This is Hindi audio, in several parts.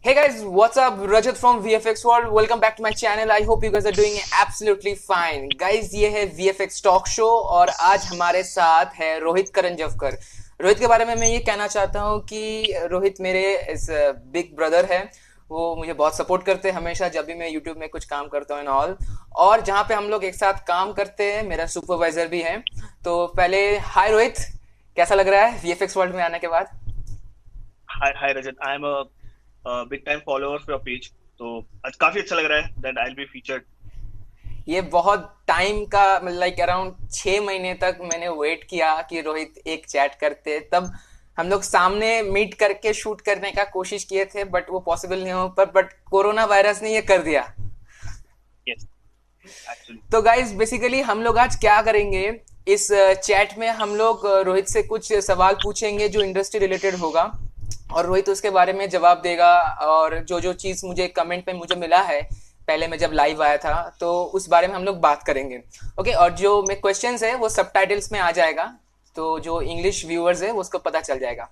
Hey guys, what's up? Rajat from VFX World. Welcome back to my channel. I hope you guys are doing absolutely fine. Guys, ये है VFX टॉक शो और आज हमारे साथ है रोहित करंजवकर। रोहित के बारे में मैं ये कहना चाहता हूँ कि रोहित मेरे इस बिग ब्रदर है। वो मुझे बहुत सपोर्ट करते हैं हमेशा जब भी मैं यूट्यूब में कुछ काम करता हूँ एंड ऑल। और जहाँ पे हम लोग एक साथ काम करते हैं मेरा सुपरवाइजर भी है। तो पहले हाय रोहित, कैसा लग रहा है VFX वर्ल्ड में आने के बाद? Hi Rajat, I am a big time follower of your page. तो आज काफी अच्छा लग रहा है that I will be featured. ये बहुत टाइम का लाइक अराउंड 6 महीने तक मैंने वेट किया कि रोहित एक चैट करते, तब हम लोग सामने मीट करके शूट करने का कोशिश किए थे बट वो पॉसिबल नहीं हो पर बट कोरोना वायरस ने ये कर दिया। Yes, actually. तो गाइज बेसिकली हम लोग आज क्या करेंगे, इस चैट में हम लोग रोहित से कुछ सवाल पूछेंगे जो इंडस्ट्री रिलेटेड होगा और रोहित उसके बारे में जवाब देगा। और जो जो चीज़ मुझे कमेंट में मुझे मिला है पहले मैं जब लाइव आया था तो उस बारे में हम लोग बात करेंगे। ओके, और जो मैं क्वेश्चंस है वो सबटाइटल्स में आ जाएगा, तो जो इंग्लिश व्यूअर्स है वो उसको पता चल जाएगा।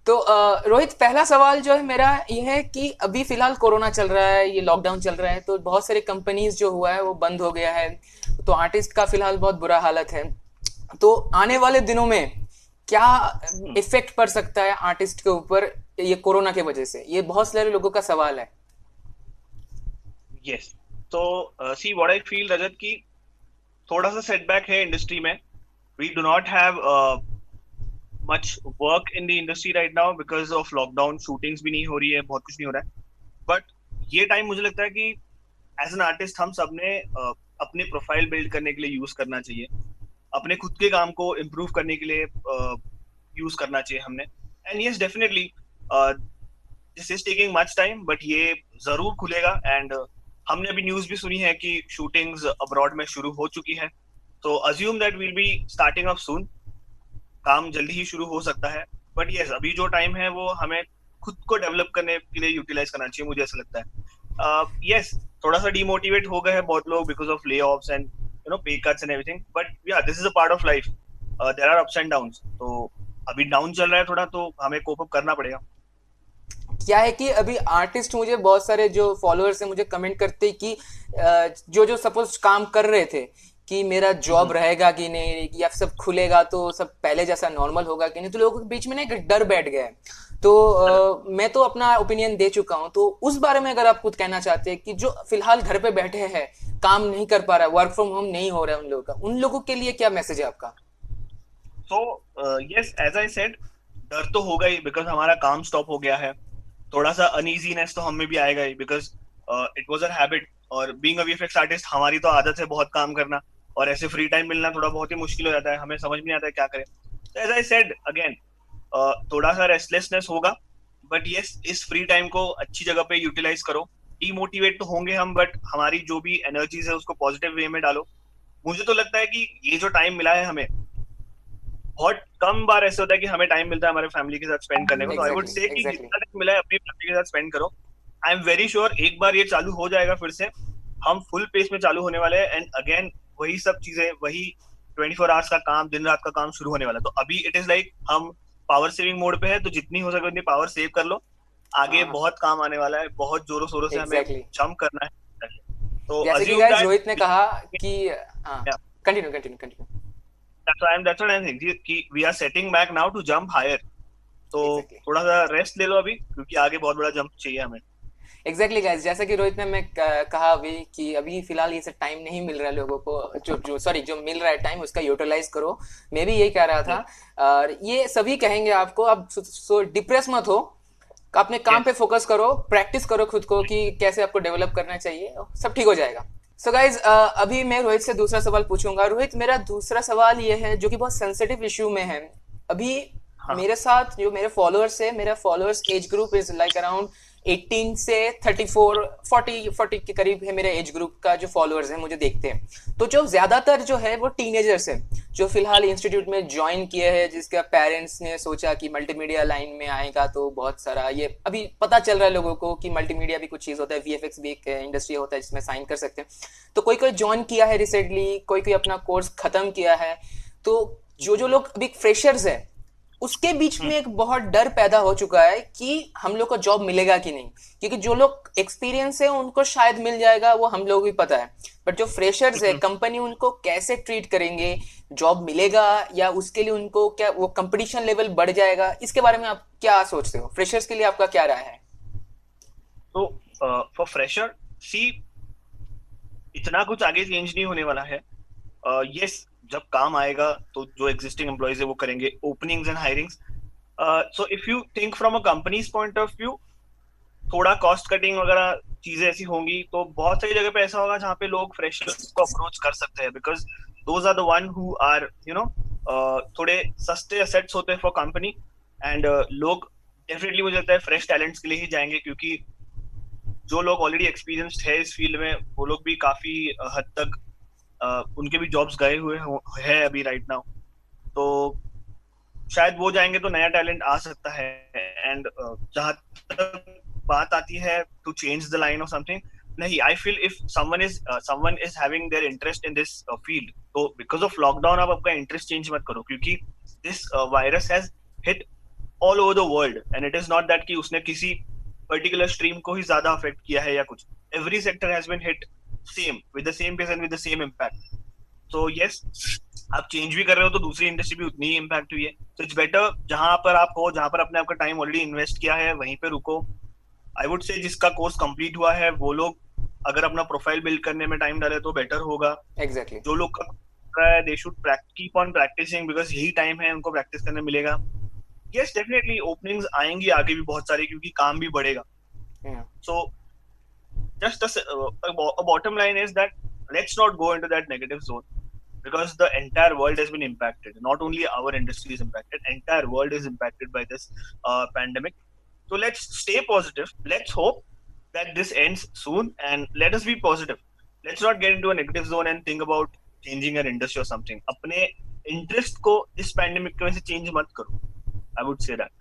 तो रोहित, पहला सवाल जो है मेरा ये है कि अभी फिलहाल कोरोना चल रहा है, ये लॉकडाउन चल रहा है, तो बहुत सारे कंपनीज जो हुआ है वो बंद हो गया है। तो आर्टिस्ट का फिलहाल बहुत बुरा हालत है। तो आने वाले दिनों में क्या इफेक्ट पड़ सकता है आर्टिस्ट के ऊपर ये कोरोना के वजह से, ये बहुत सारे लोगों का सवाल है। यस। तो सी व्हाट आई फील रजत की थोड़ा सा सेटबैक है इंडस्ट्री में। We do not have much work in the industry right now because of lockdown. Shootings भी नहीं हो रही है, बहुत कुछ नहीं हो रहा है। बट ये टाइम मुझे लगता है कि एज एन आर्टिस्ट हम सब ने अपने प्रोफाइल बिल्ड करने के लिए यूज करना चाहिए, अपने खुद के काम को इम्प्रूव करने के लिए यूज करना चाहिए हमने। And yes, definitely this is taking much time, but ये जरूर खुलेगा। एंड हमने अभी न्यूज भी सुनी है कि शूटिंग्स अब्रॉड में शुरू हो चुकी है। तो assume that will be starting up सून। काम जल्दी ही शुरू हो सकता है। बट यस, अभी जो टाइम है वो हमें खुद को डेवलप करने के लिए यूटिलाइज करना चाहिए, मुझे ऐसा लगता है। यस, थोड़ा सा डिमोटिवेट हो गए हैं बहुत लोग because of layoffs and pay cuts and everything. But yeah, this is a part of life. There are ups and downs. तो अभी डाउन चल रहा है थोड़ा, तो हमें कोप अप करना पड़ेगा। क्या है कि अभी आर्टिस्ट, मुझे बहुत सारे जो फॉलोअर्स हैं मुझे कमेंट करते हैं कि जो जो सपोज काम कर रहे थे कि मेरा जॉब हम्म। रहेगा कि नहीं, या सब खुलेगा तो सब पहले जैसा नॉर्मल होगा कि नहीं, तो लोगों के बीच में ना एक डर बैठ गया है। तो मैं तो अपना ओपिनियन दे चुका हूं, तो उस बारे में अगर आप कुछ कहना चाहते हैं कि जो फिलहाल घर पे बैठे हैं, काम नहीं कर पा रहा है, वर्क फ्रॉम होम नहीं हो रहा है उन लोगों का, उन लोगों के लिए क्या मैसेज है आपका? So yes, as I said, डर तो होगा ही बिकॉज हमारा काम स्टॉप हो गया है। थोड़ा सा अनइजीनेस तो हम में भी आएगा ही because it was a habit. और बीइंग अ वीएफएक्स आर्टिस्ट हमारी तो आदत है बहुत काम करना, और ऐसे फ्री टाइम मिलना थोड़ा बहुत ही मुश्किल हो जाता है, हमें समझ में नहीं आता है क्या करें। तो एज आई सेड अगेन, थोड़ा सा रेस्टलेसनेस होगा। बट यस, इस फ्री टाइम को अच्छी जगह पे यूटिलाइज करो। डीमोटिवेट तो होंगे हम, बट हमारी जो भी एनर्जीज है उसको पॉजिटिव वे में डालो। मुझे तो लगता है कि ये जो टाइम मिला है हमें, बहुत कम बार ऐसे होता है कि हमें टाइम मिलता है हमारे फैमिली के साथ स्पेंड करने को। तो आई वुड एग्जैक्टली से कि एग्जैक्टली। जितना टाइम मिला है अपनी फैमिली के साथ स्पेंड करो। आई एम वेरी श्योर एक बार ये चालू हो जाएगा फिर से, हम फुल पेस में चालू होने वाले हैं। एंड अगेन वही सब चीजें, वही 24 आवर्स का काम, दिन रात का काम शुरू होने वाला है। तो अभी इट इज लाइक हम पावर सेविंग मोड पे है, तो जितनी हो सके उतनी पावर सेव कर लो। आगे हाँ, बहुत काम आने वाला है, बहुत जोरों शोरों से हमें एग्जैक्टली। जंप करना है। तो जैसे कि अज्यूम गाइस दैट। रोहित ने कहा कि हाँ, continue continue continue. that's what I'm thinking कि we are setting back now to jump higher। तो एग्जैक्टली थोड़ा सा रेस्ट ले लो अभी, क्योंकि आगे बहुत बड़ा जंप चाहिए हमें। एग्जैक्टली गाइस, जैसे कि रोहित ने मैं कहा अभी कि अभी फिलहाल ये सब टाइम नहीं मिल रहा है लोगों को, जो जो सॉरी जो मिल रहा है टाइम उसका यूटिलाइज करो। मैं भी यही कह रहा था। यस। और ये सभी कहेंगे आपको, अब सो डिप्रेस मत हो, अपने काम पे यस। फोकस करो, प्रैक्टिस करो खुद को कि कैसे आपको डेवलप करना चाहिए, सब ठीक हो जाएगा। सो गाइज, अभी मैं रोहित से दूसरा सवाल पूछूंगा। रोहित, मेरा दूसरा सवाल ये है जो कि बहुत सेंसिटिव इशू में है अभी। हाँ। मेरे साथ जो मेरे फॉलोअर्स है, मेरा followers age group is like around 18 से 34, 40 के करीब है मेरे एज ग्रुप का जो फॉलोअर्स है मुझे देखते हैं। तो जो ज्यादातर जो है वो टीनेजर्स है जो फिलहाल इंस्टीट्यूट में ज्वाइन किए हैं, जिसका पेरेंट्स ने सोचा कि मल्टीमीडिया लाइन में आएगा तो बहुत सारा ये अभी पता चल रहा है लोगों को कि मल्टीमीडिया भी कुछ चीज होता है, वीएफएक्स भी एक इंडस्ट्री होता है जिसमें साइन कर सकते हैं। तो कोई कोई ज्वाइन किया है रिसेंटली, कोई कोई अपना कोर्स खत्म किया है। तो जो जो लोग अभी फ्रेशर्स है उसके बीच में एक बहुत डर पैदा हो चुका है कि हम लोग को जॉब मिलेगा कि नहीं, क्योंकि जो लोग एक्सपीरियंस है उनको शायद मिल जाएगा, वो हम लोग भी पता है, बट जो फ्रेशर्स है कंपनी उनको कैसे ट्रीट करेंगे, जॉब मिलेगा या उसके लिए उनको क्या वो कंपटीशन लेवल बढ़ जाएगा, इसके बारे में आप क्या सोचते हो? फ्रेशर्स के लिए आपका क्या राय है? तो फॉर फ्रेशर, सी, इतना कुछ आगे चेंज नहीं होने वाला है। यस, जब काम आएगा तो जो एग्जिस्टिंग एम्प्लॉयज है वो करेंगे openings and hirings. So if you think from a company's point of view, थोड़ा कॉस्ट कटिंग वगैरह चीजें ऐसी होंगी तो बहुत सारी जगह पे ऐसा होगा जहाँ पे लोग फ्रेशर्स को अप्रोच कर सकते हैं, because those are the one who are थोड़े सस्ते असेट्स होते हैं फॉर कंपनी। एंड लोग डेफिनेटली, मुझे लगता है, फ्रेश टैलेंट्स के लिए ही जाएंगे, क्योंकि जो लोग ऑलरेडी एक्सपीरियंस्ड है इस फील्ड में वो लोग भी काफी हद तक उनके भी जॉब्स गए हुए है अभी राइट नाउ। तो शायद वो जाएंगे तो नया टैलेंट आ सकता है। एंड जहां तक बात आती है टू चेंज द लाइन और समथिंग, नहीं, I feel if someone is having their interest in this field, तो बिकॉज ऑफ लॉकडाउन आप आपका इंटरेस्ट चेंज मत करो, क्योंकि this virus has hit all over the world and it is not that कि उसने किसी पर्टिकुलर स्ट्रीम को ही ज्यादा अफेक्ट किया है या कुछ। Every sector has been hit same with the same pace and with the same impact. तो यस, आप चेंज भी कर रहे हो तो दूसरी इंडस्ट्री भी उतनी ही इम्पैक्ट हुई है। तो इट्स बेटर जहां पर आप हो, जहां पर आपने आपका टाइम ऑलरेडी इन्वेस्ट किया है, वहीं पे रुको। आई वुड से जिसका कोर्स कंप्लीट हुआ है वो लोग अगर अपना प्रोफाइल बिल्ड करने में टाइम डाले तो बेटर होगा। एग्जैक्टली। जो लोग कर रहा है, they should keep on practising, because यही टाइम है उनको प्रैक्टिस करने मिलेगा। यस, डेफिनेटली ओपनिंग्स आएंगी आगे भी बहुत सारी, क्योंकि काम भी बढ़ेगा। So just a bottom line is that let's not go into that negative zone, because the entire world has been impacted. Not only our industry is impacted, entire world is impacted by this pandemic. So let's stay positive. Let's hope that this ends soon, and let us be positive. Let's not get into a negative zone and think about changing our industry or something. अपने interest को इस pandemic की वजह से change मत करो. I would say that.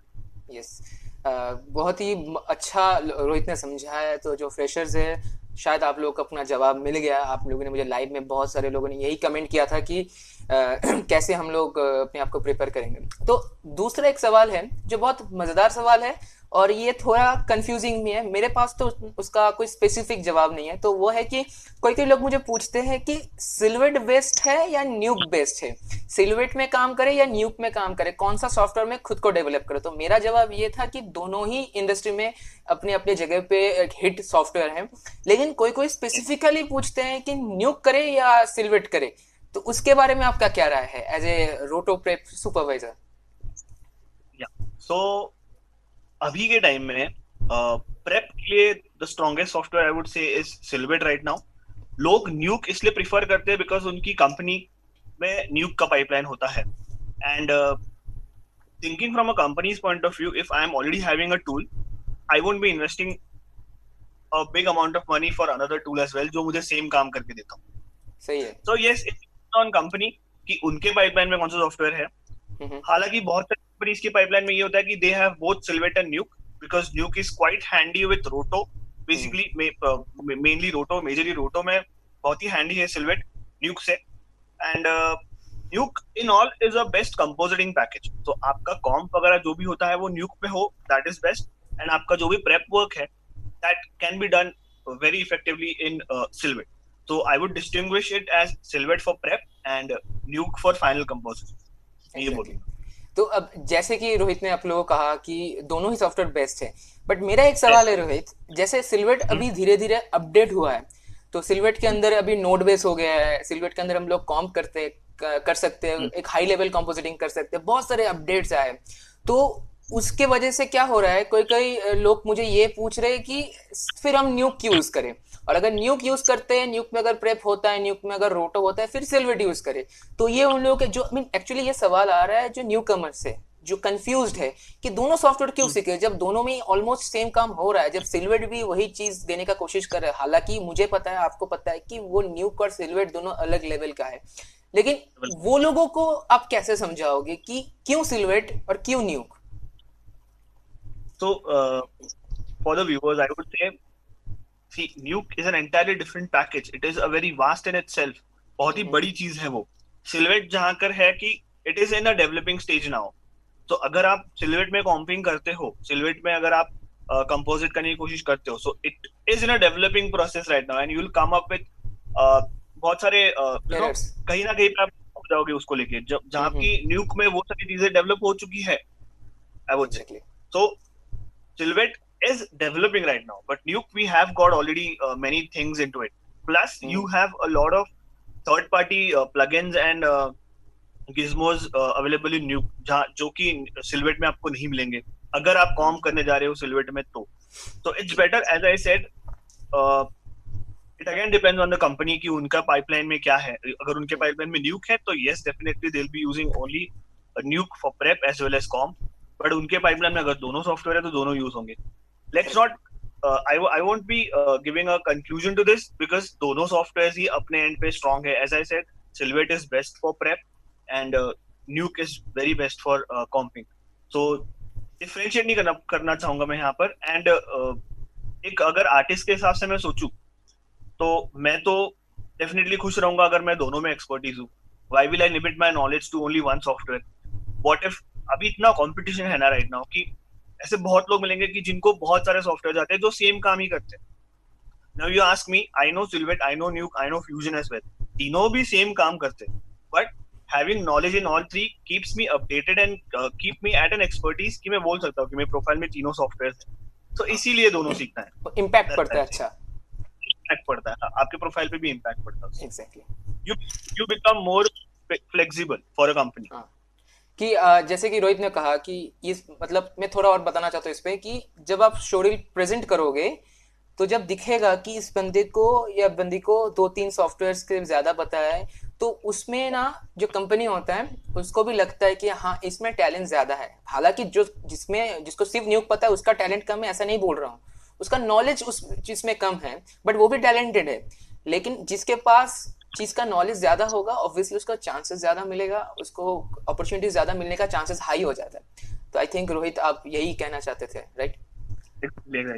Yes. बहुत ही अच्छा रोहित ने समझाया है। तो जो फ्रेशर्स है, शायद आप लोग को अपना जवाब मिल गया। आप लोगों ने मुझे लाइव में बहुत सारे लोगों ने यही कमेंट किया था कि कैसे हम लोग अपने आप को प्रिपेयर करेंगे। तो दूसरा एक सवाल है जो बहुत मज़ेदार सवाल है और ये थोड़ा कंफ्यूजिंग भी है। मेरे पास तो उसका कोई स्पेसिफिक जवाब नहीं है। तो वो है कि कोई कोई लोग मुझे पूछते हैं कि सिलवेट बेस्ड है या न्यूक बेस्ड है, सिलवेट में काम करे या न्यूक में काम करे, कौन सा सॉफ्टवेयर में खुद को डेवलप करे। तो मेरा जवाब ये था कि दोनों ही इंडस्ट्री में अपने अपने जगह पे एक हिट सॉफ्टवेयर है। लेकिन कोई कोई स्पेसिफिकली पूछते हैं कि न्यूक करे या सिलवेट करे, तो उसके बारे में आपका क्या राय है एज ए रोटो प्रेप सुपरवाइजर? सो अभी के टाइम में प्रेप के लिए the strongest software I would से इज सिलवेट राइट नाउ। लोग न्यूक इसलिए प्रिफर करते हैं बिकॉज उनकी कंपनी में न्यूक का पाइपलाइन होता है। And thinking from a company's point of view, if I am already having a tool, I won't be investing a big amount of money for another tool as well जो मुझे सेम काम करके देता हूँ। सही है। So yes, it's on company कि उनके पाइपलाइन में कौन सा सॉफ्टवेयर है। हालांकि बहुत सारी कंपनीज की पाइपलाइन में ये होता है कि they have both silhouette and न्यूक, because न्यूक is quite handy with रोटो। बेसिकली मेनली रोटो, मेजरली रोटो में बहुत ही हैंडी है सिलवेट न्यूक से। And न्यूक in all is a best compositing package. तो आपका कॉम्प वगैरह जो भी होता है वो न्यूक पे हो, दैट इज बेस्ट। एंड आपका जो भी प्रेप वर्क है that can be done very effectively in silhouette. So I would distinguish it as Silvet for prep and Nuke for final composition. ये बोलिए। तो अब जैसे कि रोहित ने आप लोगों को कहा कि दोनों ही सॉफ्टवेयर बेस्ट है, बट मेरा एक सवाल है रोहित, जैसे सिलवेट अभी धीरे धीरे अपडेट हुआ है, तो सिलवेट के अंदर अभी नोड बेस हो गया है, सिलवेट के अंदर हम लोग कॉम्प कर सकते हैं, एक हाई लेवल कंपोजिटिंग कर सकते हैं, बहुत सारे अपडेट्स आए। तो उसके वजह से क्या हो रहा है, कोई कोई लोग मुझे ये पूछ रहे हैं कि फिर हम न्यूक यूज करें, और अगर न्यूक यूज करते हैं, न्यूक में अगर प्रेप होता है, न्यूक में अगर रोटो होता है, फिर सिलवेट यूज करें। तो ये उन लोगों के जो एक्चुअली ये सवाल आ रहा है जो न्यू कमर से जो कंफ्यूज्ड है कि दोनों सॉफ्टवेयर क्यों सीखे जब दोनों में ऑलमोस्ट सेम काम हो रहा है, जब सिलवेट भी वही चीज देने का कोशिश कर रहा है। हालांकि मुझे पता है, आपको पता है कि वो न्यूक और सिलवेट दोनों अलग लेवल का है, लेकिन वो लोगों को आप कैसे समझाओगे कि क्यों सिलवेट और क्यों न्यूक? So, for the viewers, I would say, see, Nuke is an entirely different package. It is a very vast in itself. बहुत ही बड़ी चीज है वो। Silvet जहाँ कर है कि it is in a developing stage now. तो अगर आप सिलवेट में कॉम्पिंग करते हो, सिलवेट में अगर आप कंपोजिट करने की कोशिश करते हो, so it is in a developing process right now and you will come up with बहुत सारे एरर्स। कहीं ना कहीं पे आप हो जाओगे उसको लेके, जब जहाँ हम्म। की न्यूक में वो सारी चीजें डेवलप हो चुकी है, आई वुड से. Exactly. So Silvet is developing right now, but Nuke we have got already many things into it. Plus, you have a lot of third-party plugins and gizmos available in Nuke, जो कि Silvet में आपको नहीं मिलेंगे अगर आप कॉम करने जा रहे हो Silvet में तो. So it's better, as I said. Uh, it again depends on the company कि उनका pipeline में क्या है. अगर उनके pipeline में Nuke है तो yes, definitely they'll be using only Nuke for prep as well as com. But उनके पाइपलाइन में अगर दोनों सॉफ्टवेयर है तो दोनों यूज होंगे. Let's not, I won't be giving a conclusion to this because दोनों सॉफ्टवेयर ही अपने एंड पे स्ट्रांग है. As I said, Silhouette is best for prep and Nuke is very best for comping. So differentiate नहीं करना चाहूंगा मैं यहाँ पर. एंड एक अगर आर्टिस्ट के हिसाब से मैं सोचूं तो मैं तो डेफिनेटली खुश रहूंगा अगर मैं दोनों में एक्सपर्टीज हूँ. Why will I limit my knowledge to only one software? What if अभी इतना कंपटीशन है ना राइट नाउ कि ऐसे बहुत लोग मिलेंगे कि जिनको बहुत सारे सॉफ्टवेयर आते हैं जो सेम काम ही करते हैं. Now you ask me, I know Silhouette, I know Nuke, I know Fusion as well. तीनों भी सेम काम करते हैं, but having knowledge in all three keeps me updated and keep me at an expertise कि मैं बोल सकता हूँ कि मेरे प्रोफाइल में तीनों सॉफ्टवेयर हैं. तो इसीलिए दोनों सीखना है. इम्पैक्ट पड़ता है. अच्छा. इम्पैक्ट पड़ता है, आपके प्रोफाइल पे भी इम्पैक्ट पड़ता है. Exactly. You you become more flexible for a company. कि जैसे कि रोहित ने कहा कि इस मतलब मैं थोड़ा और बताना चाहता हूँ इस पे कि जब आप शोरील प्रेजेंट करोगे तो जब दिखेगा कि इस बंदे को या बंदी को 2-3 सॉफ्टवेयर के ज़्यादा पता है, तो उसमें ना जो कंपनी होता है उसको भी लगता है कि हाँ इसमें टैलेंट ज़्यादा है. हालांकि जो जिसको सिर्फ न्यूक पता है उसका टैलेंट कम है, ऐसा नहीं बोल रहा हूँ. उसका नॉलेज उस चीज़ में कम है बट वो भी टैलेंटेड है. लेकिन जिसके पास चीज़ का नॉलेज ज़्यादा होगा ऑब्वियसली उसका चांसेस ज़्यादा मिलेगा, उसको अपॉर्चुनिटी ज़्यादा मिलने का चांसेस हाई हो जाता है. तो आई थिंक रोहित आप यही कहना चाहते थे, right?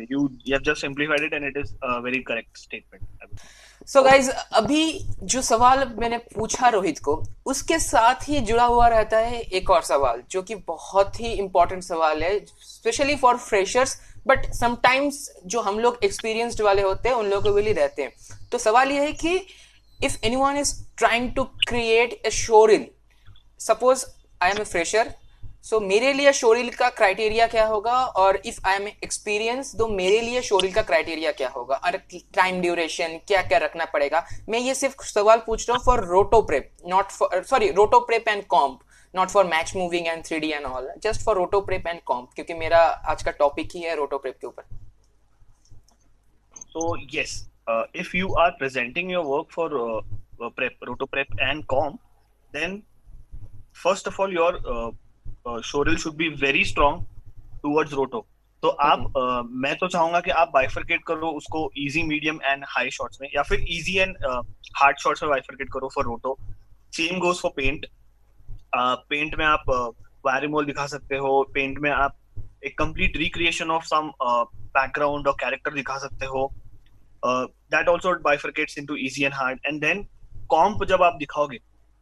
You have just simplified it and it is a very correct statement. So guys, अभी जो सवाल मैंने पूछा रोहित को उसके साथ ही जुड़ा हुआ रहता है एक और सवाल जो कि बहुत ही इंपॉर्टेंट सवाल है specially for freshers, but sometimes जो हम लोग एक्सपीरियंस्ड वाले होते हैं उन लोगों के लिए रहते हैं. तो सवाल ये है कि if anyone is trying to create a showreel, suppose I am a fresher, so मेरे लिए showreel का क्राइटेरिया क्या होगा, और if I am experienced तो मेरे लिए showreel का क्राइटेरिया क्या होगा, और टाइम ड्यूरेशन क्या क्या रखना पड़ेगा. मैं ये सिर्फ सवाल पूछ रहा हूँ फॉर रोटो प्रेप, नॉट फॉर रोटो prep and comp, not for match moving and 3D and all, just for रोटो प्रेप एंड कॉम्प, क्योंकि मेरा आज का टॉपिक ही है रोटो प्रेप के ऊपर. So yes, if you are presenting your work for prep, roto prep and com, then first of all your showreel should be very strong towards roto. तो आप मैं तो चाहूंगा कि आप बाइफरकेट करो उसको easy, medium and high shots में, या फिर इजी एंड हार्ड शॉट्स में बाइफरकेट करो for roto. Same goes for paint. Paint में आप वायरिमोल दिखा सकते हो. पेंट में आप एक complete recreation of some background और कैरेक्टर दिखा सकते हो. That also bifurcates into easy and hard. And then comp जब आप दिखाओगे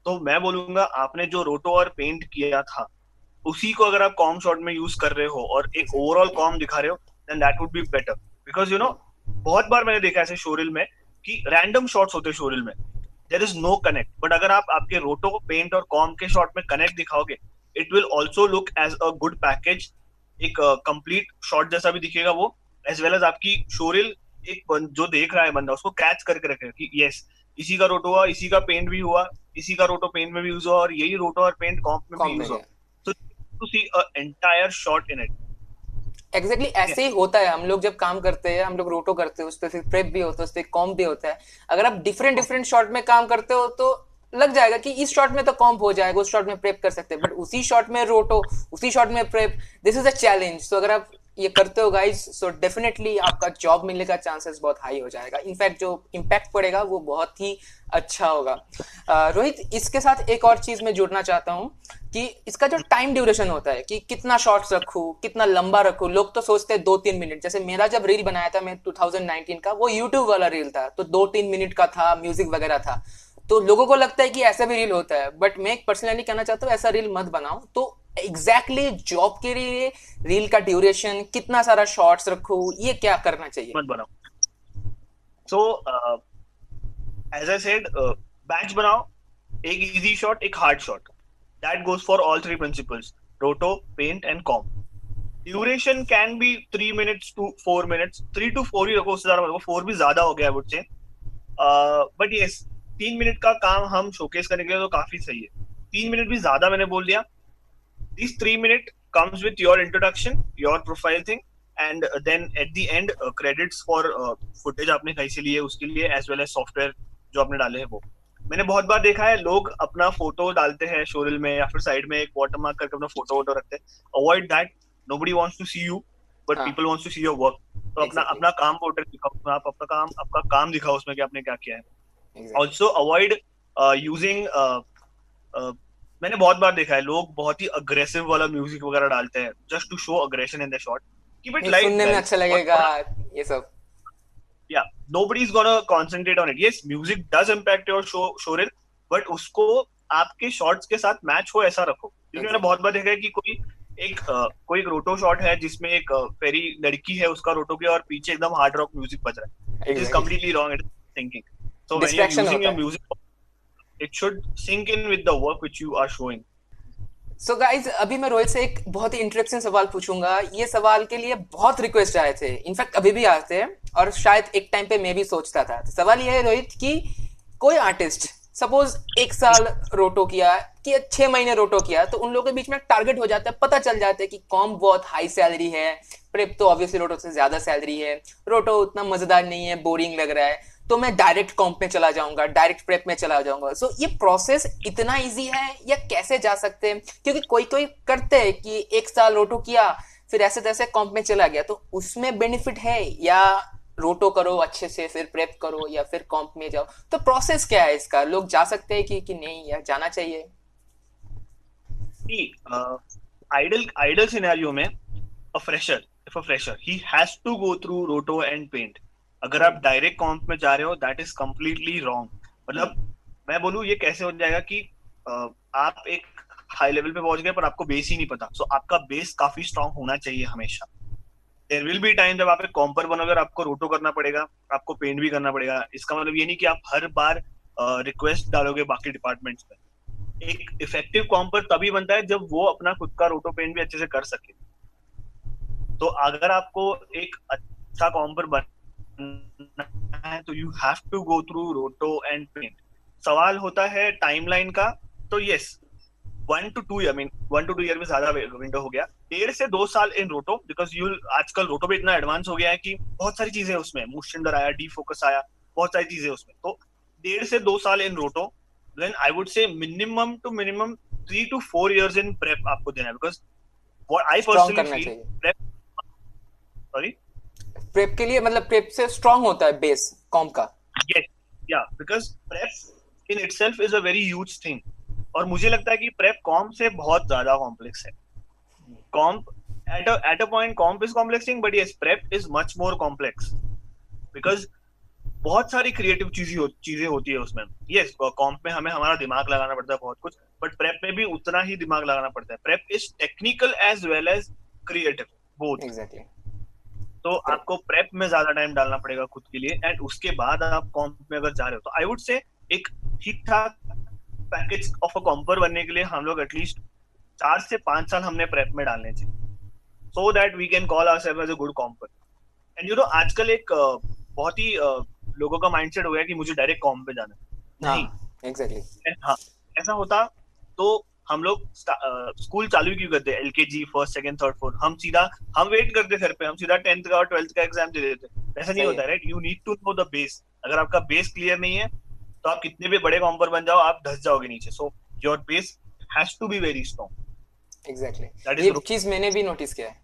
तो मैं बोलूंगा आपने जो रोटो और पेंट किया था उसी को अगर आप कॉम शॉट में यूज कर रहे हो और एक ओवरऑल कॉम दिखा रहे हो, then that would be better. Because you know बहुत बार मैंने देखा ऐसे शोरील में कि रैंडम शॉट्स होते हैं शोरील में, there is no connect. But अगर आप आपके रोटो, पेंट और कॉम के शॉट में कनेक्ट दिखाओगे, it will also look as a good package. एक कंप्लीट शॉट जैसा भी दिखेगा वो, एज वेल एज आपकी शोरील एक जो देख रहा है बंदा उसको कैच करके रखे कि यस इसी का रोटो हुआ, इसी का पेंट भी हुआ, इसी का रोटो पेंट में भी यूज हुआ, और यही रोटो और पेंट कॉम्प में भी यूज हुआ. So to see a entire shot in it. Exactly ऐसे ही होता है. हम लोग जब काम करते हैं, हम लोग रोटो करते हैं, उस पर फिर प्रेप भी होता है, उस पर कॉम्प भी होता है. अगर आप डिफरेंट डिफरेंट शॉट में काम करते हो तो लग जाएगा कि इस शॉट में तो कॉम्प हो जाएगा, उस शॉट में प्रेप कर सकते हैं, बट उसी शॉट में रोटो, उसी शॉट में prep, this is a challenge. तो अगर आप ये करते हो गाइज, सो डेफिनेटली आपका जॉब मिलने का चांसेस बहुत हाई हो जाएगा. इनफैक्ट जो इम्पैक्ट पड़ेगा वो बहुत ही अच्छा होगा. रोहित, इसके साथ एक और चीज मैं जोड़ना चाहता हूँ कि इसका जो टाइम ड्यूरेशन होता है कि कितना शॉर्ट्स रखूँ, कितना लंबा रखूँ. लोग तो सोचते हैं 2-3 मिनट. जैसे मेरा जब रील बनाया था मैं 2019 का, वो यूट्यूब वाला रील था, तो 2-3 मिनट का था, म्यूजिक वगैरह था. तो लोगों को लगता है कि ऐसा भी रील होता है, बट मैं पर्सनली कहना चाहता हूँ ऐसा रील मत बनाओ. तो एग्जैक्टली जॉब के लिए रील का ड्यूरेशन कितना सारा शॉर्ट्स रखूं, ये क्या करना चाहिए? मत बनाओ। So as I said, batch बनाओ, एक इजी शॉट, एक hard shot, that goes for all three principles, roto, paint and comp. Duration can be 3 minutes to 4 minutes, 3 to 4 ही रखो, उससे ज्यादा मत रखो, 4 भी ज्यादा हो गया आई वुड से। बट यस, 3 मिनट का काम हम शोकेस करने के लिए तो काफी सही है। 3 मिनट भी ज्यादा मैंने बोल दिया। These 3 minutes comes with your introduction, your profile thing, and then at the end credits for footage आपने कहीं से लिए उसके लिए, as well as software जो आपने डाले हैं वो। मैंने बहुत बार देखा है लोग अपना फोटो डालते हैं शोरील में या फिर साइड में एक वाटर मार्क करके अपना फोटो वोटो रखते हैं। Avoid that, nobody wants to see you but हाँ, people wants to see your work। तो अपना एग्जैक्टली अपना काम पोर्ट्रेट दिखाओ, आप आपका काम दिखाओ उसमें कि आपने क्या किया है। एग्जैक्टली। ऑल्सो अवॉइड यूजिंग, मैंने बहुत बार देखा है लोग बहुत ही अग्रेसिव वाला म्यूजिक वगैरह डालते हैं just to show aggression in the shot. Keep it नहीं, लाइट सुनने में गाइस। अच्छा और लगेगा थोड़ा, ये सब। या, nobody is gonna concentrate on it। yes, music does impact your show reel, but उसको आपके शॉट्स के साथ मैच हो ऐसा रखो। क्योंकि मैंने एग्जैक्टली बहुत बार देखा है कि कोई एक रोटो शॉट है जिसमें एक फेरी लड़की है उसका रोटो के, और पीछे एकदम हार्ड रॉक म्यूजिक बज रहा है, which is exactly completely wrong. It is thinking. So when you are distraction using होता योर है। Music, it should sink in with the work which you are showing। So guys, अभी मैं रोहित से एक बहुत ही इंटरेस्टिंग सवाल पूछूंगा। ये सवाल के लिए बहुत रिक्वेस्ट आए थे, इनफैक्ट अभी भी आते हैं, और शायद एक टाइम पे मैं भी सोचता था। तो सवाल ये है रोहित कि कोई आर्टिस्ट सपोज 1 साल रोटो किया कि 6 महीने रोटो किया, तो उन लोगों के बीच में टारगेट हो जाता है, पता चल जाता है कि कॉम्प बहुत हाई सैलरी है, प्रेप तो ऑब्वियसली रोटो से ज्यादा सैलरी है, रोटो उतना मजेदार नहीं है, बोरिंग लग रहा है, तो मैं डायरेक्ट कॉम्प में चला जाऊंगा, डायरेक्ट प्रेप में चला जाऊंगा। सो ये प्रोसेस इतना इजी है या कैसे जा सकते हैं? क्योंकि कोई कोई करते हैं कि 1 साल रोटो किया फिर ऐसे तैसे कॉम्प में चला गया, तो उसमें बेनिफिट है या रोटो करो अच्छे से फिर प्रेप करो या फिर कॉम्प में जाओ? तो प्रोसेस क्या है इसका? लोग जा सकते हैं कि नहीं, या जाना चाहिए? आइडल सिनेरियो में if a fresher he has to go through roto and paint। अगर आप डायरेक्ट कॉम्प में जा रहे हो, दैट इज कम्प्लीटली रॉन्ग। मतलब मैं बोलूँ ये कैसे हो जाएगा कि आप एक हाई लेवल पे पहुंच गए पर आपको बेस ही नहीं पता। सो आपका बेस काफी स्ट्रांग होना चाहिए हमेशा। देयर विल बी टाइम जब आप एक कॉम्पर बनोगे और आपको रोटो करना पड़ेगा, आपको पेंट भी करना पड़ेगा। इसका मतलब ये नहीं कि आप हर बार रिक्वेस्ट डालोगे बाकी डिपार्टमेंट्स में। एक इफेक्टिव कॉम्पर तभी बनता है जब वो अपना खुद का रोटो पेंट भी अच्छे से कर सके। तो अगर आपको एक अच्छा कॉम्पर बनना है तो you have to go through roto and paint. सवाल होता है टाइमलाइन का, तो yes, 1 to 2 year, mean 1 to 2 year में ज्यादा विंडो हो गया। 1.5 से 2 साल इन रोटो, बिकॉज यू आजकल रोटो भी इतना एडवांस हो गया है कि बहुत सारी चीजें उसमें, मोशन आया, डी फोकस आया, बहुत सारी चीजें उसमें। तो 1.5 से 2 साल in roto, then I would say minimum two minimum 3 to 4 years in prep आपको देना है। Because what I strong personally करना feel, चाहिए prep, sorry, प्रेप के लिए, मतलब प्रेप से स्ट्रॉन्ग होता है बेस कॉम्प का। yes, yeah, because prep in itself is a very huge thing। और मुझे लगता है कि prep comp से बहुत ज्यादा कॉम्प्लेक्स है। comp at a point comp is complex thing, but yes, prep is much more complex because बहुत सारी क्रिएटिव चीजें होती है उसमें। यस, कॉम्प में हमें हमारा दिमाग लगाना पड़ता है बहुत कुछ, बट प्रेप में भी उतना ही दिमाग लगाना पड़ता है। Prep is technical as well as creative, both. Exactly तो करेक्ट। आपको प्रेप में ज्यादा टाइम डालना पड़ेगा खुद के लिए, एंड उसके बाद आप कॉम्प में अगर जा रहे हो तो आई वुड से एक ठीक ठाक पैकेज ऑफ अ कॉम्पर बनने के लिए हम लोग एटलीस्ट 4 से 5 साल हमने प्रेप में डालने चाहिए, so that we can call ourselves as a good comper. And you know आजकल एक बहुत ही लोगों का माइंडसेट हो गया कि मुझे डायरेक्ट कॉम पे जाना है। नहीं, हाँ एग्जैक्टली हाँ, ऐसा होता तो हम लोग स्कूल चालू क्यों करते? LKG, first, second, third, fourth, हम वेट करते घर पे, हम सीधा 10th का और 12th का एग्जाम दे देते। ऐसा नहीं सही होता, है। Right? You need to know the base. अगर आपका बेस क्लियर नहीं है तो आप कितने भी बड़े कॉम्पर बन जाओ, आप धस जाओगे नीचे। So your base has to be very strong. Exactly that is ये चीज मैंने भी नोटिस किया है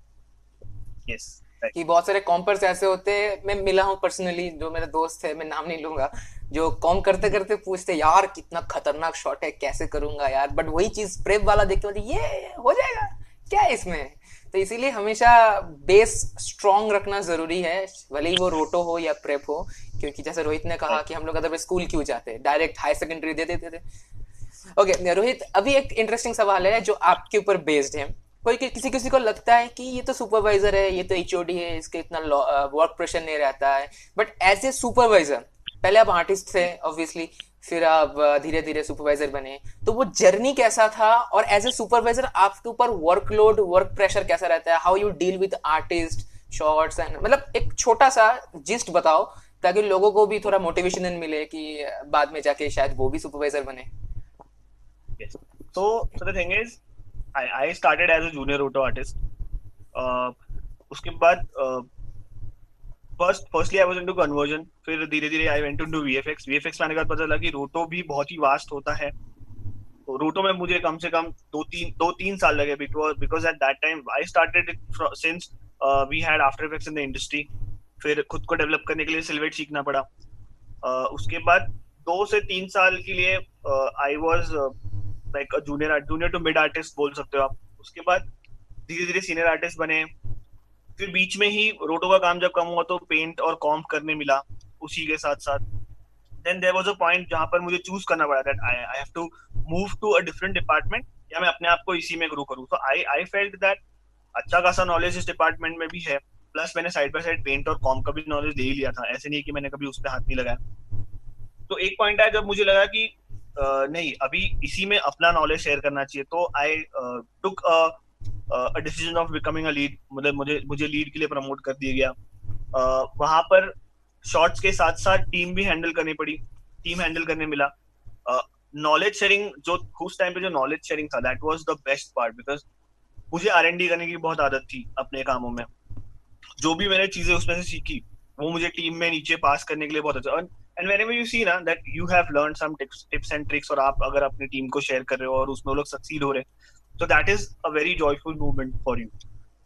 यस, कि बहुत सारे कॉम्पर्स ऐसे होते हैं, मैं मिला हूँ पर्सनली, जो मेरे दोस्त है, मैं नाम नहीं लूंगा, जो कॉम करते करते पूछते यार कितना खतरनाक शॉट है, कैसे करूंगा यार, बट वही चीज प्रेप वाला देख के बोलते ये हो जाएगा क्या है इसमें। तो इसीलिए हमेशा बेस स्ट्रांग रखना जरूरी है, भले ही वो रोटो हो या प्रेप हो। क्योंकि जैसे रोहित ने कहा कि हम लोग अदरवाइज स्कूल क्यों जाते, डायरेक्ट हाई सेकेंडरी दे देते थे। ओके रोहित, अभी एक इंटरेस्टिंग सवाल है जो आपके ऊपर बेस्ड है। कोई किसी किसी को लगता है कि ये तो सुपरवाइजर है, ये तो एचओडी है, इसके इतना वर्क प्रेशर नहीं रहता है, बट एज ए सुपरवाइजर, पहले आप आर्टिस्ट थे ऑब्वियसली, फिर आप धीरे धीरे सुपरवाइजर बने, तो वो जर्नी कैसा था? और एज ए सुपरवाइजर आपके ऊपर वर्कलोड, वर्क प्रेशर कैसा रहता है? How you deal with artist, shorts and, मतलब एक छोटा सा जिस्ट बताओ ताकि लोगों को भी थोड़ा मोटिवेशन मिले कि बाद में जाके शायद वो भी सुपरवाइजर बने। Yes. So the thing is, I started as a junior auto artist. Uh, उसके बाद firstly I was into conversion, फिर धीरे धीरे I went into VFX में आने के बाद पता चला कि रोटो भी बहुत ही वास्ट होता है। तो रोटो में मुझे कम से कम दो तीन साल लगे, because at that time I started it since we had After Effects in the industry. फिर खुद को डेवलप करने के लिए सिल्वेट सीखना पड़ा। उसके बाद 2 से 3 साल के लिए I was like junior to mid artist बोल सकते हो आप। उसके बाद धीरे धीरे सीनियर आर्टिस्ट बने। फिर बीच में ही रोटो का काम जब कम हुआ तो पेंट और कॉम्प करने मिला उसी के साथ साथ। Then there was a point जहां पर मुझे चूज करना पड़ा that I have to move to a different department, या मैं अपने आप को इसी में ग्रो करूं। तो आई फेल्ट दैट अच्छा खासा नॉलेज इस डिपार्टमेंट में भी है, प्लस मैंने साइड बाय साइड पेंट और कॉम का भी नॉलेज ले ही लिया था, ऐसे नहीं कि मैंने कभी उस पर हाथ नहीं लगाया। तो एक पॉइंट आया जब मुझे लगा कि नहीं, अभी इसी में अपना नॉलेज शेयर करना चाहिए। तो I took a decision of becoming a lead, मतलब मुझे लीड के लिए प्रमोट कर दिया गया। वहां पर शॉर्ट्स के साथ साथ टीम भी हैंडल करनी पड़ी, टीम हैंडल करने मिला। नॉलेज शेयरिंग जो उस टाइम पे जो नॉलेज शेयरिंग था, that was the best part, because मुझे R&D करने की बहुत आदत थी अपने कामों में। जो भी मैंने चीजें उसमें से सीखी वो मुझे टीम में नीचे पास करने के लिए बहुत अच्छा। एंड व्हेनेवर यू सी ना that you have learn some tips and tricks, और आप अगर अपनी टीम को शेयर कर रहे हो और उसमें वो लोग सक्सीड हो रहे हैं, तो that is a very joyful movement for you.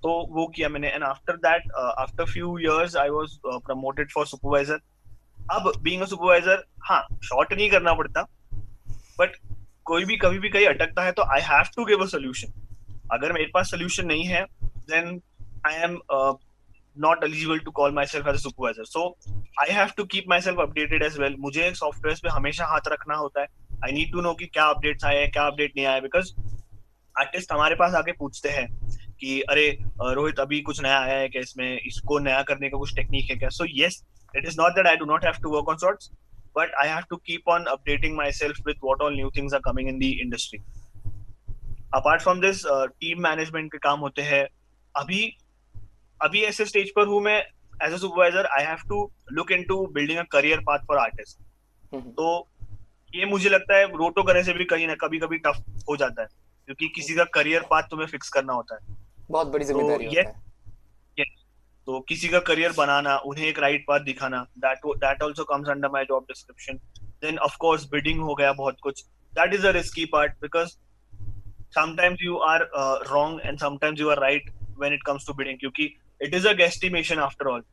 तो वो किया मैंने। And after that, after few years I was promoted for supervisor. अब बीइंग अ सुपरवाइजर, हाँ, शॉर्ट नहीं करना पड़ता, बट कोई भी कभी भी कहीं अटकता है तो I have to give a solution. अगर मेरे पास सोल्यूशन नहीं है, then I am not eligible to call myself as a supervisor. So I have to keep myself updated as well. मुझे सॉफ्टवेयर पे हमेशा हाथ रखना होता है। I need to know कि क्या अपडेट्स आए हैं, क्या अपडेट नहीं आए, बिकॉज आर्टिस्ट हमारे पास आके पूछते हैं कि अरे रोहित, अभी कुछ नया आया है क्या, इसमें इसको नया करने का कुछ टेक्निक है क्या? So yes, it is not that I do not have to work on shorts, but I have to keep on updating myself with what all new things are coming in the industry. Apart from this, team management के काम होते हैं। अभी अभी ऐसे स्टेज पर हूँ मैं, as a supervisor I have to look into building a career path for artist. तो ये मुझे लगता है रोटो करने से भी कहीं ना कभी कभी टफ हो जाता है, क्योंकि किसी का करियर पाथ तुम्हें फिक्स करना होता है। बहुत बड़ी तो जिम्मेदारी ये होता है। तो किसी का करियर बनाना, उन्हें एक राइट पाथ दिखाना, that also comes under my job description. Then of course bidding हो गया बहुत कुछ, that is a risky part, because sometimes you are wrong and sometimes you are right when it comes to bidding, क्योंकि it is a guesstimation after all।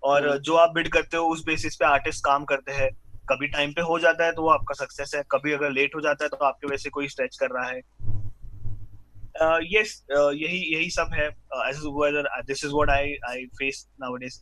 और जो आप बिड करते हो उस बेसिस पे आर्टिस्ट काम करते हैं। कभी टाइम पे हो जाता है तो वो आपका सक्सेस है, कभी अगर लेट हो जाता है तो आपके वजह से कोई स्ट्रेच कर रहा है। यस, यही यही सब है as a supervisor. This is what I face nowadays.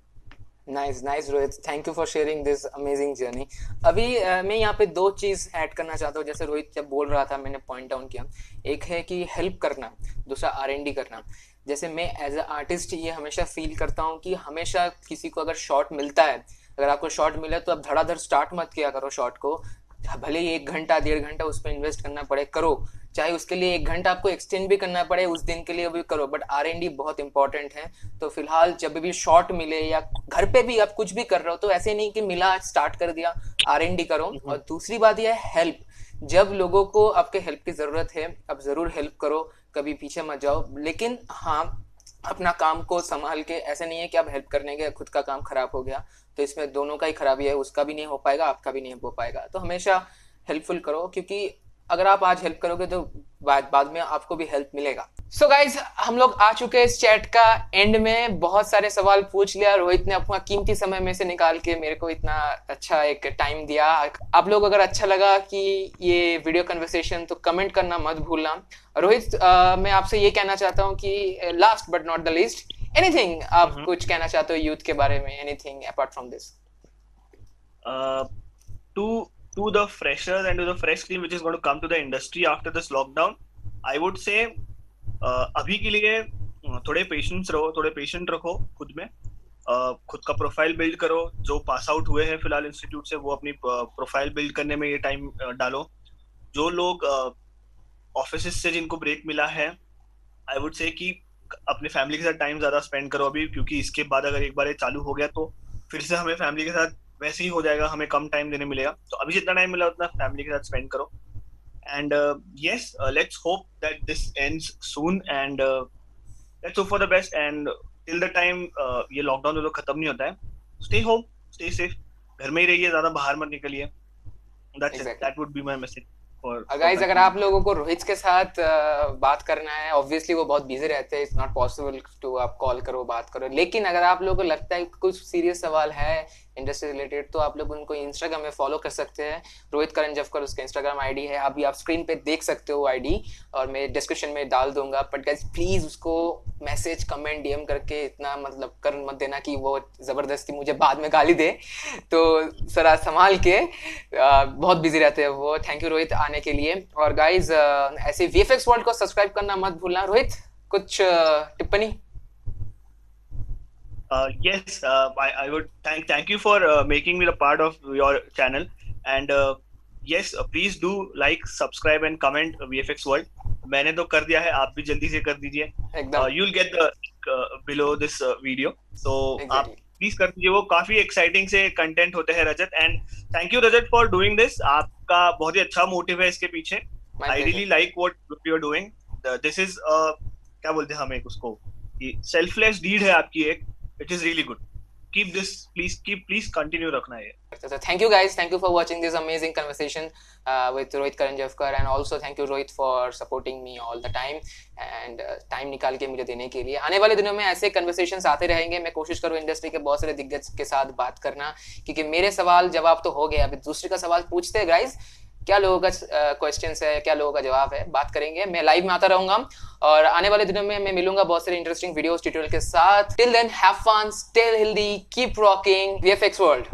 Nice nice Rohit, thank you for sharing this amazing journey. अभी मैं यहाँ पे दो चीज़ ऐड करना चाहता हूँ। जैसे रोहित जब बोल रहा था मैंने पॉइंट डाउन किया, एक है कि हेल्प करना, दूसरा R&D करना। जैसे मैं एज अ आर्टिस्ट ये हमेशा फील करता हूँ कि हमेशा किसी को अगर शॉट मिलता है, अगर आपको शॉट मिला तो आप धड़ाधड़ स्टार्ट मत किया करो शॉट को। भले ही 1 घंटा 1.5 घंटा उस पर इन्वेस्ट करना पड़े, करो। चाहे उसके लिए 1 घंटा आपको एक्सटेंड भी करना पड़े उस दिन के लिए, भी करो, बट R&D बहुत इंपॉर्टेंट है। तो फिलहाल जब भी शॉट मिले या घर पे भी आप कुछ भी कर रहे हो तो ऐसे नहीं कि मिला स्टार्ट कर दिया, R&D करो। और दूसरी बात यह है हेल्प। जब लोगों को आपके हेल्प की जरूरत है आप जरूर हेल्प करो, कभी पीछे मत जाओ। लेकिन हाँ, अपना काम को संभाल के, ऐसे नहीं है कि आप हेल्प करने के खुद का काम खराब हो गया तो इसमें दोनों का ही खराबी है, उसका भी नहीं हो पाएगा, आपका भी नहीं हो पाएगा। तो हमेशा हेल्पफुल करो, क्योंकि अगर आप आज हेल्प करोगे तो बाद में आपको भी हेल्प मिलेगा। सो गाइज, हम लोग आ चुके हैं इस चैट का एंड में। बहुत सारे सवाल पूछ लिया, रोहित ने अपना कीमती समय में से निकाल के मेरे को इतना अच्छा एक टाइम दिया। आप लोग अगर अच्छा लगा कि ये वीडियो कन्वर्सेशन तो कमेंट करना मत भूलना। रोहित, मैं आपसे ये कहना चाहता हूँ कि last but not the least, anything आप कुछ कहना चाहते हो यूथ के बारे में, anything apart from this? To to the freshers and to the fresh team which is going to come to the industry after this lockdown, I would say अभी के लिए थोड़े पेशेंस रहो, थोड़े पेशेंट रखो खुद में, खुद का प्रोफाइल बिल्ड करो. जो पास आउट हुए हैं फिलहाल इंस्टीट्यूट से वो अपनी प्रोफाइल बिल्ड करने में ये टाइम डालो. जो लोग ऑफिस से जिनको ब्रेक मिला है, आई वुड से कि अपने फैमिली के साथ टाइम ज्यादा स्पेंड करो अभी, क्योंकि इसके बाद अगर एक बार ये चालू हो गया तो फिर से हमें फैमिली के साथ वैसे ही हो जाएगा, हमें कम टाइम देने मिलेगा. तो अभी जितना टाइम मिला उतना फैमिली के साथ स्पेंड करो. And yes, let's hope that this ends soon and let's hope for the best. And till the time ये लॉकडाउन तो खत्म नहीं होता है, स्टे होम, स्टे सेफ, घर में ही रहिए, ज्यादा बाहर मत निकलिए. That's it, that would be my message. Guys अगर आप लोगों को रोहित के साथ बात करना है, ऑब्वियसली वो बहुत बिजी रहते हैं, इट्स नॉट पॉसिबल टू आप कॉल करो, बात करो. लेकिन अगर आप लोगों को लगता है कुछ सीरियस सवाल है इंडस्ट्री रिलेटेड, तो आप लोग उनको इंस्टाग्राम में फॉलो कर सकते हैं. रोहित करंजवकर उसका इंस्टाग्राम आईडी है, अभी आप स्क्रीन पे देख सकते हो आईडी, और मैं डिस्क्रिप्शन में डाल दूंगा. बट गाइज प्लीज उसको मैसेज, कमेंट, डीएम करके इतना मतलब कर मत देना कि वो जबरदस्ती मुझे बाद में गाली दे. तो जरा संभाल के, बहुत बिजी रहते हैं वो. थैंक यू रोहित आने के लिए. और गाइज ऐसे वीएफएक्स वर्ल्ड को सब्सक्राइब करना मत भूलना. रोहित कुछ टिप्पणी? Yes, I would thank you for making me the part of your channel, and yes, please do like, subscribe and comment VFX World. मैंने तो कर दिया है, आप भी जल्दी से कर दीजिए. You'll get the below this video, so आप प्लीज कर दीजिए, वो काफी एक्साइटिंग से कंटेंट होते हैं Rajat. And thank you Rajat for doing this, आपका बहुत ही अच्छा मोटिव है इसके पीछे. I really like what you are doing. This is क्या बोलते हैं हम एक उसको, सेल्फलेस डीड है आपकी एक. It is really good. Keep this, please continue रखना है. So thank you guys, thank you for watching this amazing conversation with Rohit Karanjavkar, and also thank you Rohit for supporting me all the time and time निकाल के मुझे देने के लिए. आने वाले दिनों में ऐसे conversations आते रहेंगे. मैं कोशिश करूँ इंडस्ट्री के बहुत सारे दिग्गज के साथ बात करना, क्योंकि मेरे सवाल जवाब तो हो गए, अभी दूसरे का सवाल पूछते हैं गाइज. क्या लोगों का क्वेश्चंस है, क्या लोगों का जवाब है, बात करेंगे. मैं लाइव में आता रहूंगा और आने वाले दिनों में मैं मिलूंगा बहुत सारे इंटरेस्टिंग वीडियोस, ट्यूटोरियल के साथ. Till then have fun, stay healthy, keep rocking VFX world.